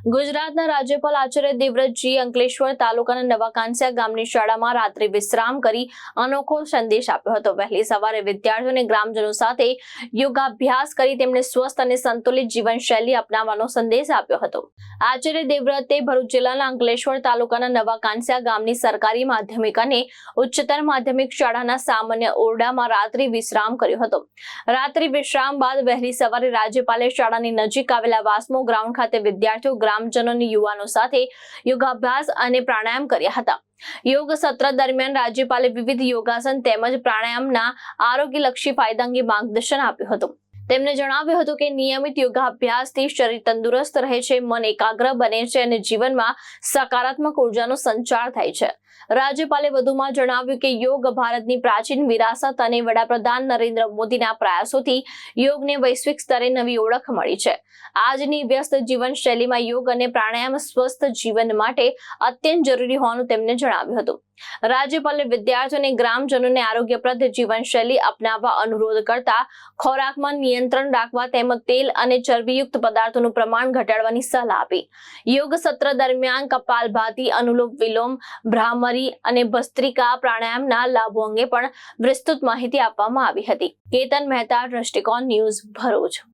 ગુજરાતના રાજ્યપાલ આચાર્ય દેવવ્રતજી અંકલેશ્વર તાલુકાના નવા કાંસિયા ગામની શાળામાં રાત્રિ વિશ્રામ કરી અનોખો સંદેશ આપ્યો હતો। વહેલી સવારે વિદ્યાર્થીઓ અને ગ્રામજનો સાથે યોગાભ્યાસ કરી તેમને સ્વસ્થ અને સંતુલિત જીવનશૈલી અપનાવવાનો સંદેશ આપ્યો હતો। આચાર્ય દેવવ્રતે ભરૂચ જિલ્લાના અંકલેશ્વર તાલુકાના નવા કાંસિયા ગામની સરકારી માધ્યમિક અને ઉચ્ચતર માધ્યમિક શાળાના સામાન્ય ઓરડામાં રાત્રિ વિશ્રામ કર્યો હતો। રાત્રિ વિશ્રામ બાદ વહેલી સવારે રાજ્યપાલે શાળાની નજીક આવેલા વાસ્મો ગ્રાઉન્ડ ખાતે વિદ્યાર્થીઓ ગ્રામજનો અને યુવાનો સાથે યોગાભ્યાસ અને પ્રાણાયામ કર્યા હતા। યોગ સત્ર દરમિયાન રાજ્યપાલે વિવિધ યોગાસન તેમજ પ્રાણાયામના આરોગ્યલક્ષી ફાયદા અંગે માર્ગદર્શન આપ્યું હતું। તેમણે જણાવ્યું હતું કે નિયમિત યોગાભ્યાસથી શરીર તંદુરસ્ત રહે છે, મન એકાગ્ર બને છે અને જીવનમાં સકારાત્મક ઉર્જાનો સંચાર થાય છે। રાજ્યપાલે વધુમાં જણાવ્યું કે યોગ ભારતની પ્રાચીન વિરાસત અને વડાપ્રધાન નરેન્દ્ર મોદીના પ્રયાસોથી યોગને વૈશ્વિક સ્તરે નવી ઓળખ મળી છે। આજની વ્યસ્ત જીવનશૈલીમાં યોગ અને પ્રાણાયામ સ્વસ્થ જીવન માટે અત્યંત જરૂરી હોવાનું તેમણે જણાવ્યું હતું। રાજ્યપાલે વિદ્યાર્થીઓ અને ગ્રામજનોને આરોગ્યપ્રદ જીવનશૈલી અપનાવવા અનુરોધ કરતા ખોરાકમાં નિયંત્રણ રાખવા તેમજ તેલ અને ચરબીયુક્ત પદાર્થોનું પ્રમાણ ઘટાડવાની સલાહ આપી। યોગ સત્ર દરમિયાન કપાલભાતિ, અનુલોમ વિલોમ, ભ્રામરી અને ભસ્ત્રિકા પ્રાણાયામના લાભો અંગે પણ વિસ્તૃત માહિતી આપવામાં આવી હતી। કેતન મહેતા, દ્રષ્ટિકોણ ન્યૂઝ, ભરૂચ।